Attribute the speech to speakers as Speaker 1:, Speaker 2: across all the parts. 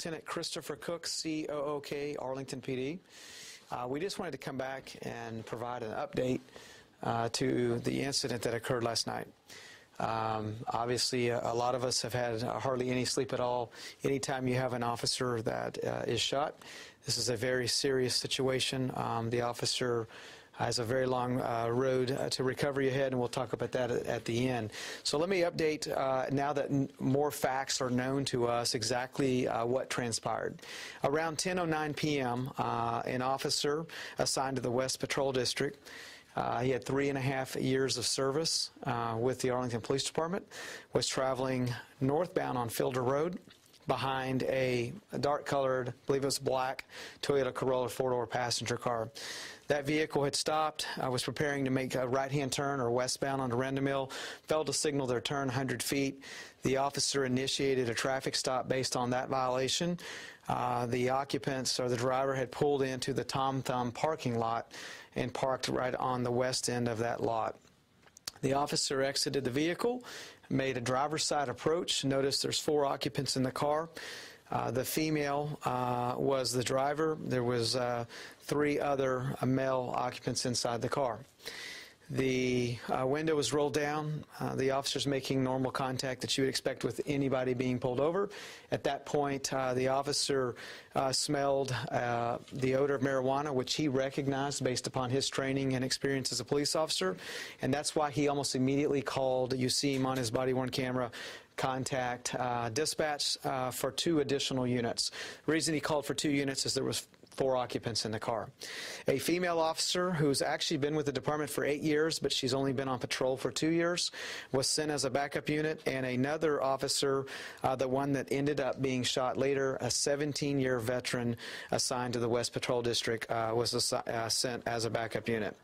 Speaker 1: Lieutenant Christopher Cook, COOK, Arlington PD. We just wanted to come back and provide an update to the incident that occurred last night. Obviously, a lot of us have had hardly any sleep at all. Anytime you have an officer that is shot, this is a very serious situation. The officer has a very long road to recovery ahead, and we'll talk about that at the end. So let me update, now that more facts are known to us, exactly what transpired. Around 10:09 p.m., an officer assigned to the West Patrol District, he had 3.5 years of service with the Arlington Police Department, was traveling northbound on Fielder Road behind a dark-colored, I believe it was black, Toyota Corolla four-door passenger car. That vehicle had stopped, was preparing to make a right-hand turn or westbound onto Rendemill, failed to signal their turn 100 feet. The officer initiated a traffic stop based on that violation. The occupants, or the driver, had pulled into the Tom Thumb parking lot and parked right on the west end of that lot. The officer exited the vehicle, made a driver's side approach. Notice there's 4 occupants in the car. The female was the driver. There was 3 other male occupants inside the car. The window was rolled down. The officer's making normal contact that you would expect with anybody being pulled over. At that point, the officer smelled the odor of marijuana, which he recognized based upon his training and experience as a police officer, and that's why he almost immediately called, you see him on his body-worn camera, contact dispatch for 2 additional units. The reason he called for 2 units is there was 4 occupants in the car. A female officer who's actually been with the department for 8 years, but she's only been on patrol for 2 years, was sent as a backup unit, and another officer, the one that ended up being shot later, a 17-year veteran assigned to the West Patrol District, was sent as a backup unit.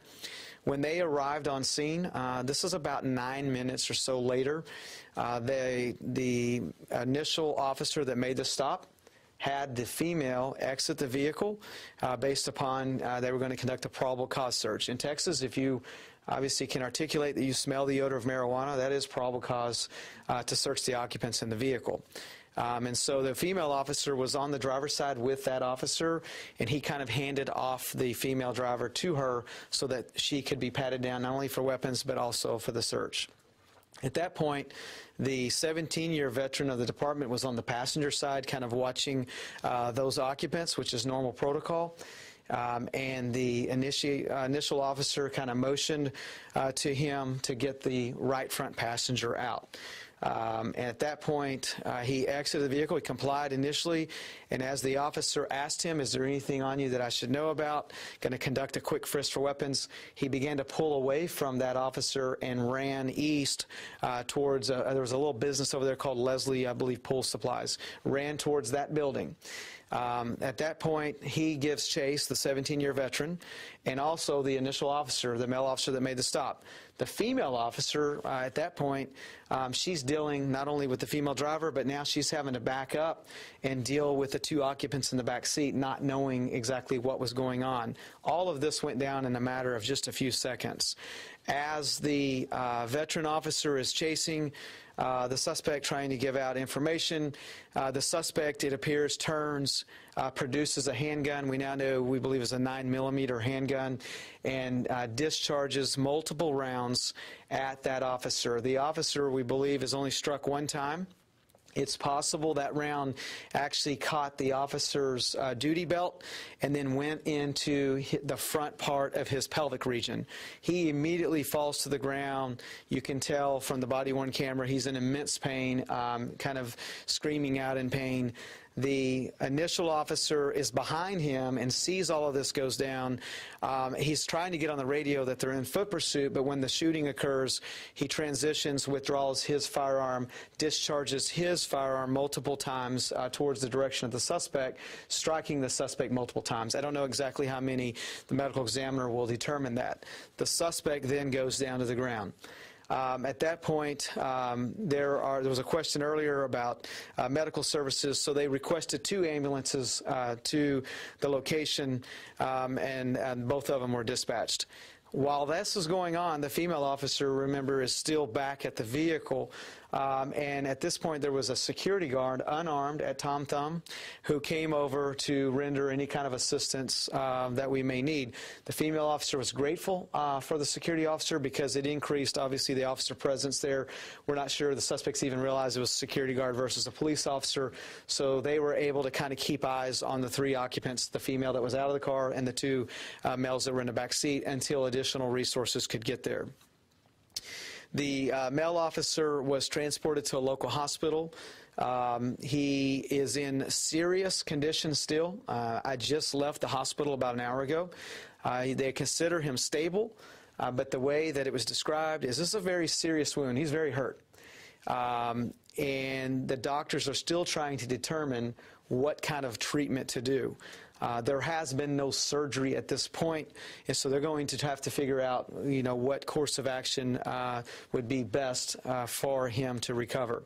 Speaker 1: When they arrived on scene, this is about 9 minutes or so later, the initial officer that made the stop had the female exit the vehicle based upon they were going to conduct a probable cause search. In Texas, if you obviously can articulate that you smell the odor of marijuana, that is probable cause to search the occupants in the vehicle. And so the female officer was on the driver's side with that officer, and he kind of handed off the female driver to her so that she could be patted down not only for weapons but also for the search. At that point, the 17-year veteran of the department was on the passenger side kind of watching those occupants, which is normal protocol. And the initial officer kind of motioned to him to get the right front passenger out. And at that point, he exited the vehicle. He complied initially, and as the officer asked him, is there anything on you that I should know about, going to conduct a quick frisk for weapons, he began to pull away from that officer and ran east towards, there was a little business over there called Leslie, I believe, Pool Supplies, ran towards that building. At that point, he gives chase, the 17-year veteran, and also the initial officer, the male officer that made the stop. The female officer, at that point, she's dealing not only with the female driver, but now she's having to back up and deal with the 2 occupants in the back seat, not knowing exactly what was going on. All of this went down in a matter of just a few seconds. As the veteran officer is chasing the suspect, trying to give out information, the suspect, it appears, turns, produces a handgun. We now know, we believe, is a 9mm handgun, and discharges multiple rounds at that officer. The officer, we believe, is only struck 1 time. It's possible that round actually caught the officer's duty belt and then went into the front part of his pelvic region. He immediately falls to the ground. You can tell from the body-worn camera he's in immense pain, kind of screaming out in pain. The initial officer is behind him and sees all of this goes down. He's trying to get on the radio that they're in foot pursuit, but when the shooting occurs, he transitions, withdraws his firearm, discharges his firearm multiple times towards the direction of the suspect, striking the suspect multiple times. I don't know exactly how many. The medical examiner will determine that. The suspect then goes down to the ground. At that point, there was a question earlier about medical services, so they requested 2 ambulances to the location, and both of them were dispatched. While this is going on, the female officer, remember, is still back at the vehicle. And at this point, there was a security guard, unarmed, at Tom Thumb, who came over to render any kind of assistance that we may need. The female officer was grateful for the security officer because it increased, obviously, the officer presence there. We're not sure the suspects even realized it was a security guard versus a police officer, so they were able to kind of keep eyes on the 3 occupants, the female that was out of the car and the 2 males that were in the back seat, until additional resources could get there. The male officer was transported to a local hospital. He is in serious condition still. I just left the hospital about an hour ago. They consider him stable, but the way that it was described is this is a very serious wound. He's very hurt. And the doctors are still trying to determine what kind of treatment to do. There has been no surgery at this point, and so they're going to have to figure out, what course of action would be best for him to recover.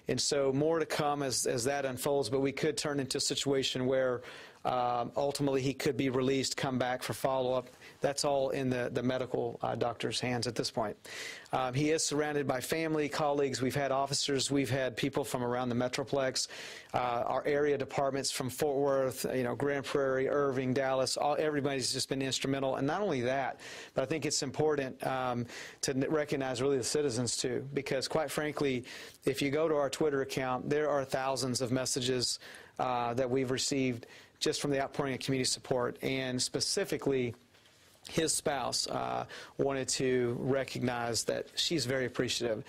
Speaker 1: And so more to come as that unfolds, but we could turn into a situation where ultimately he could be released, come back for follow-up. That's all in the medical doctor's hands at this point. He is surrounded by family, colleagues. We've had officers. We've had people from around the Metroplex, our area departments from Fort Worth, Grand Prairie, Irving, Dallas. Everybody's just been instrumental. And not only that, but I think it's important to recognize really the citizens too, because quite frankly, if you go to our Twitter account, there are thousands of messages that we've received just from the outpouring of community support, and specifically his spouse wanted to recognize that she's very appreciative.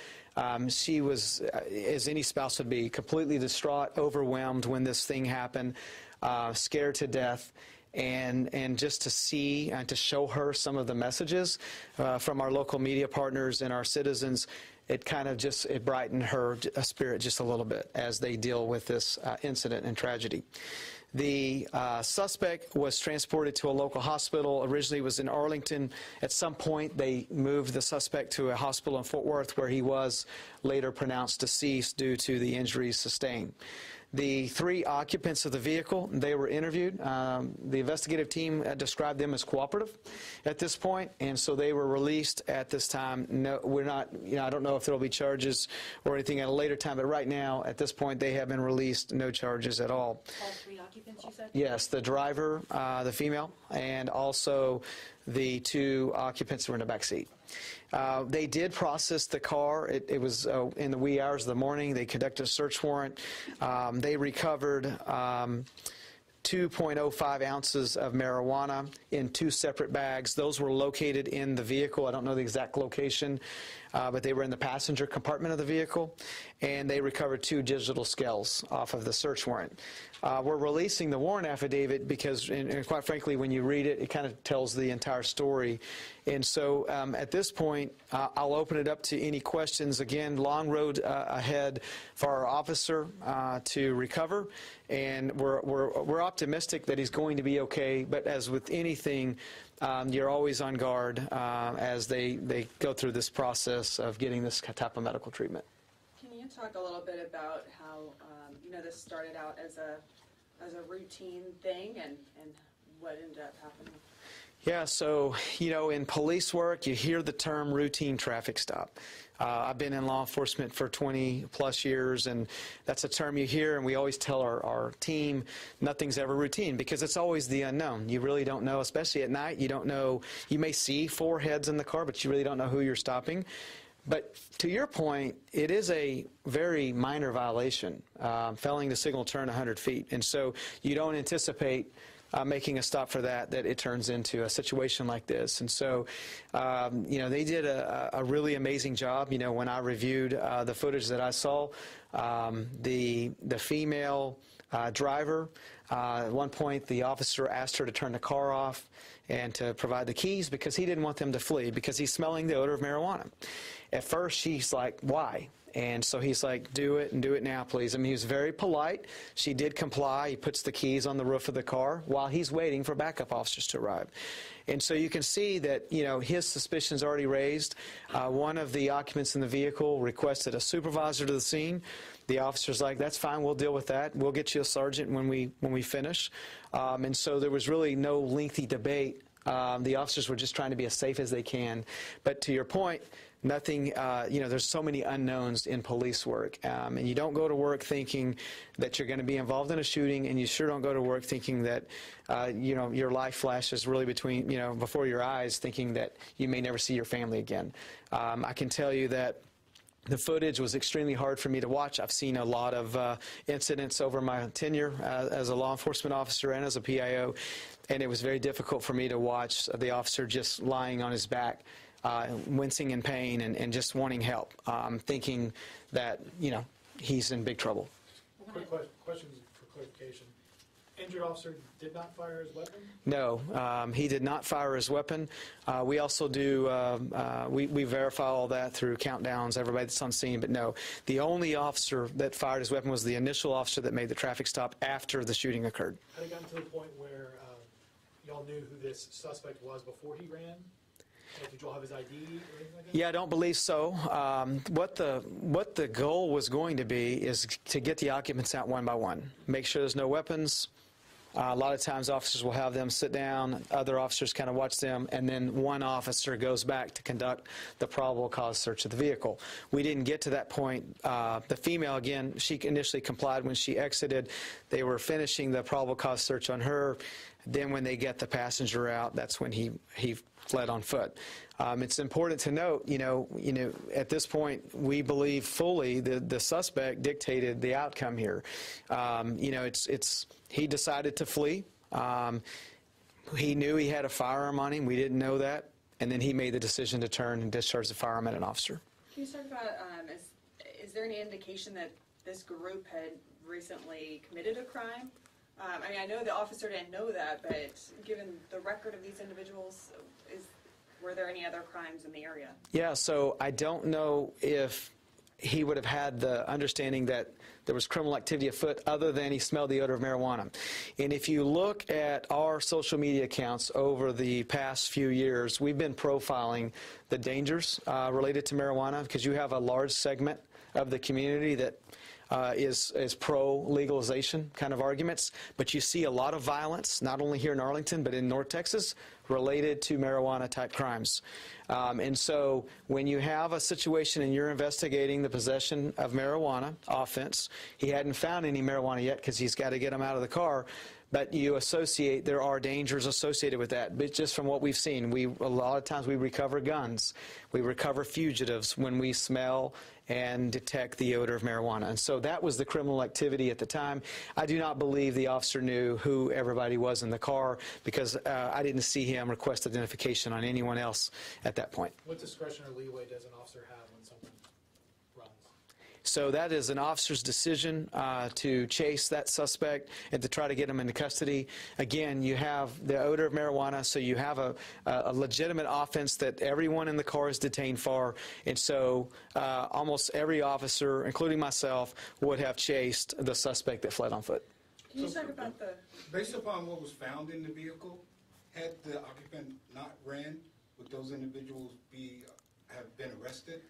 Speaker 1: She was, as any spouse would be, completely distraught, overwhelmed when this thing happened, scared to death. And just to see and to show her some of the messages from our local media partners and our citizens, it kind of it brightened her spirit just a little bit as they deal with this incident and tragedy. The suspect was transported to a local hospital. Originally, it was in Arlington. At some point, they moved the suspect to a hospital in Fort Worth, where he was later pronounced deceased due to the injuries sustained. The 3 occupants of the vehicle, they were interviewed. The investigative team described them as cooperative at this point, and so they were released at this time. No, we're not, I don't know if there will be charges or anything at a later time, but right now, at this point, they have been released, no charges at all.
Speaker 2: All 3 occupants, you said?
Speaker 1: Yes, the driver, the female, and also the 2 occupants who were in the back seat. They did process the car. It was in the wee hours of the morning. They conducted a search warrant. They recovered 2.05 ounces of marijuana in 2 separate bags. Those were located in the vehicle. I don't know the exact location, but they were in the passenger compartment of the vehicle. And they recovered 2 digital scales off of the search warrant. We're releasing the warrant affidavit because, and quite frankly, when you read it, it kind of tells the entire story. And so at this point, I'll open it up to any questions. Again, long road ahead for our officer to recover. And we're optimistic that he's going to be okay. But as with anything, you're always on guard as they go through this process of getting this type of medical treatment.
Speaker 2: Can you talk a little bit about how this started out as a routine thing and what ended up happening?
Speaker 1: Yeah, so, in police work, you hear the term routine traffic stop. I've been in law enforcement for 20-plus years, and that's a term you hear, and we always tell our team nothing's ever routine because it's always the unknown. You really don't know, especially at night. You don't know. You may see 4 heads in the car, but you really don't know who you're stopping. But to your point, it is a very minor violation, failing to signal turn 100 feet. And so you don't anticipate making a stop for that it turns into a situation like this. And so, they did a really amazing job. When I reviewed the footage that I saw, the female driver, at one point the officer asked her to turn the car off and to provide the keys because he didn't want them to flee because he's smelling the odor of marijuana. At first, she's like, why? And so he's like, do it and do it now, please. I mean, he was very polite. She did comply. He puts the keys on the roof of the car while he's waiting for backup officers to arrive. And so you can see that, his suspicions already raised. One of the occupants in the vehicle requested a supervisor to the scene. The officer's like, that's fine, we'll deal with that. We'll get you a sergeant when we finish. And so there was really no lengthy debate. The officers were just trying to be as safe as they can. But to your point, nothing, there's so many unknowns in police work. And you don't go to work thinking that you're going to be involved in a shooting, and you sure don't go to work thinking that, your life flashes really before your eyes, thinking that you may never see your family again. I can tell you that the footage was extremely hard for me to watch. I've seen a lot of incidents over my tenure as a law enforcement officer and as a PIO, and it was very difficult for me to watch the officer just lying on his back, wincing in pain and just wanting help, thinking that, he's in big trouble.
Speaker 3: Quick questions for clarification. Injured officer did not fire his weapon?
Speaker 1: No, he did not fire his weapon. We also do, we verify all that through countdowns, everybody that's on scene, but no. The only officer that fired his weapon was the initial officer that made the traffic stop after the shooting occurred.
Speaker 3: Had it gotten to the point where y'all knew who this suspect was before he ran? Like, did y'all have his ID or anything like that?
Speaker 1: Yeah, I don't believe so. What the goal was going to be is to get the occupants out one by one. Make sure there's no weapons. A lot of times officers will have them sit down, other officers kind of watch them, and then one officer goes back to conduct the probable cause search of the vehicle. We didn't get to that point. The female, again, she initially complied when she exited. They were finishing the probable cause search on her. Then when they get the passenger out, that's when he fled on foot. It's important to note, at this point, we believe fully the suspect dictated the outcome here. He decided to flee. He knew he had a firearm on him. We didn't know that. And then he made the decision to turn and discharge the firearm at an officer.
Speaker 2: Can you talk about, is there any indication that this group had recently committed a crime? I know the officer didn't know that, but given the record of these individuals, were there any other crimes in the area? Yeah,
Speaker 1: so I don't know if he would have had the understanding that there was criminal activity afoot other than he smelled the odor of marijuana. And if you look at our social media accounts over the past few years, we've been profiling the dangers related to marijuana, because you have a large segment of the community that is pro-legalization kind of arguments, but you see a lot of violence, not only here in Arlington, but in North Texas, related to marijuana-type crimes. And so when you have a situation and you're investigating the possession of marijuana offense, he hadn't found any marijuana yet because he's got to get them out of the car, but you associate, there are dangers associated with that. But just from what we've seen, a lot of times we recover guns, we recover fugitives when we smell and detect the odor of marijuana. And so that was the criminal activity at the time. I do not believe the officer knew who everybody was in the car, because I didn't see him request identification on anyone else at that point.
Speaker 3: What discretion or leeway does an officer have when someone runs?
Speaker 1: So that is an officer's decision to chase that suspect and to try to get him into custody. Again, you have the odor of marijuana, so you have a legitimate offense that everyone in the car is detained for. And so almost every officer, including myself, would have chased the suspect that fled on foot.
Speaker 2: Can you talk about the...
Speaker 4: Based upon what was found in the vehicle, had the occupant not ran, would those individuals have been arrested?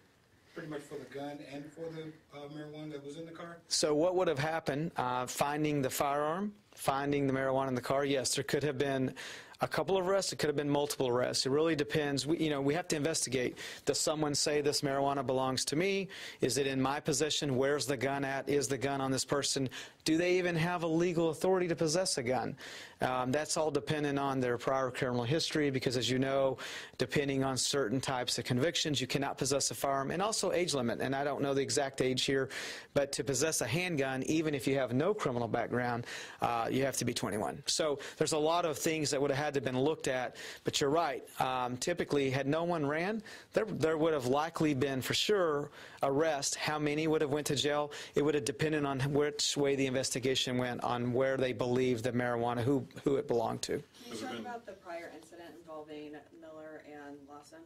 Speaker 4: Pretty much for the gun and for the marijuana that was in the car? So
Speaker 1: what would have happened, finding the firearm, finding the marijuana in the car, yes, there could have been a couple of arrests. It could have been multiple arrests. It really depends. We have to investigate. Does someone say this marijuana belongs to me? Is it in my possession? Where's the gun at? Is the gun on this person? Do they even have a legal authority to possess a gun? That's all dependent on their prior criminal history, because, as you know, depending on certain types of convictions, you cannot possess a firearm, and also age limit. And I don't know the exact age here, but to possess a handgun, even if you have no criminal background, you have to be 21. So there's a lot of things that would have had to have been looked at, but you're right. Typically, had no one ran, there would have likely been, for sure, arrest. How many would have went to jail? It would have depended on which way the investigation went, on where they believed the marijuana, who it belonged to.
Speaker 2: Can you talk about the prior incident involving Miller and Lawson?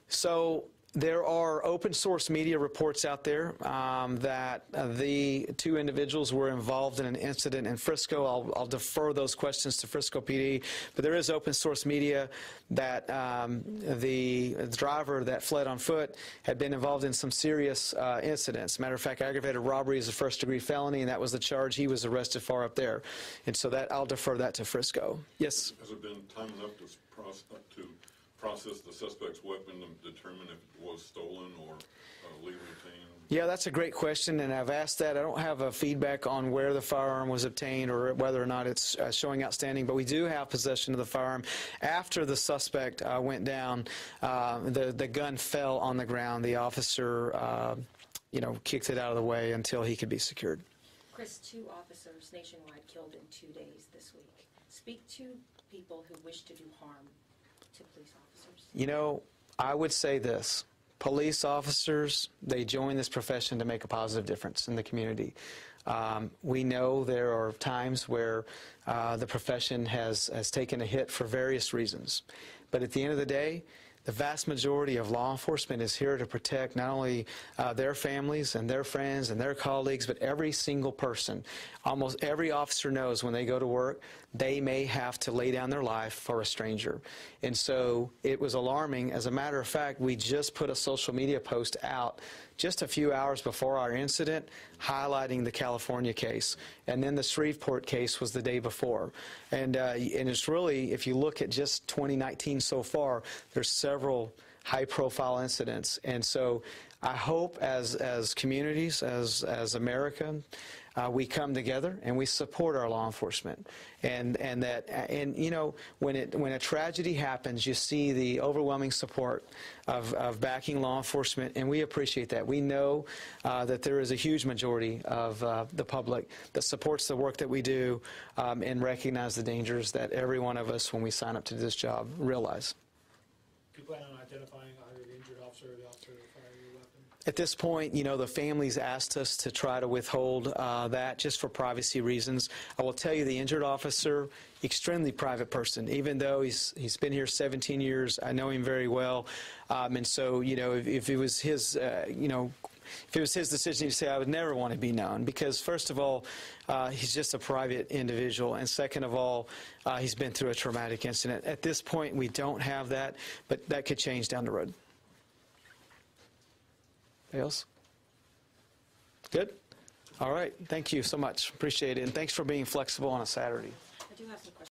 Speaker 1: So there are open source media reports out there that the two individuals were involved in an incident in Frisco. I'll defer those questions to Frisco PD, but there is open source media that the driver that fled on foot had been involved in some serious incidents. Matter of fact, aggravated robbery is a first-degree felony, and that was the charge he was arrested for up there. And so I'll defer that to Frisco. Yes?
Speaker 5: Has it been time enough to process the suspect's weapon to determine if it was stolen or legally obtained?
Speaker 1: Yeah, that's a great question, and I've asked that. I don't have a feedback on where the firearm was obtained or whether or not it's showing outstanding, but we do have possession of the firearm. After the suspect went down, the gun fell on the ground. The officer, kicked it out of the way until he could be secured.
Speaker 6: Chris, 2 officers nationwide killed in 2 days this week. Speak to people who wish to do harm to police officers.
Speaker 1: I would say this. Police officers, they join this profession to make a positive difference in the community. We know there are times where the profession has taken a hit for various reasons. But at the end of the day, the vast majority of law enforcement is here to protect not only their families and their friends and their colleagues, but every single person. Almost every officer knows when they go to work, they may have to lay down their life for a stranger. And so it was alarming. As a matter of fact, we just put a social media post out just a few hours before our incident highlighting the California case. And then the Shreveport case was the day before. And it's really, if you look at just 2019 so far, there's several high-profile incidents. And so I hope as communities, as America, we come together and we support our law enforcement, and when a tragedy happens, you see the overwhelming support of backing law enforcement, and we appreciate that. We know that there is a huge majority of the public that supports the work that we do and recognize the dangers that every one of us, when we sign up to do this job, realize.
Speaker 3: Do you plan on identifying either the injured officer or the officer who fired your weapon?
Speaker 1: At this point, the families asked us to try to withhold that just for privacy reasons. I will tell you, the injured officer, extremely private person. Even though he's been here 17 years, I know him very well, and so if it was his, if it was his decision, he'd say, I would never want to be known, because first of all, he's just a private individual, and second of all, he's been through a traumatic incident. At this point, we don't have that, but that could change down the road. Anybody else? Good? All right. Thank you so much. Appreciate it. And thanks for being flexible on a Saturday.
Speaker 6: I do have some questions.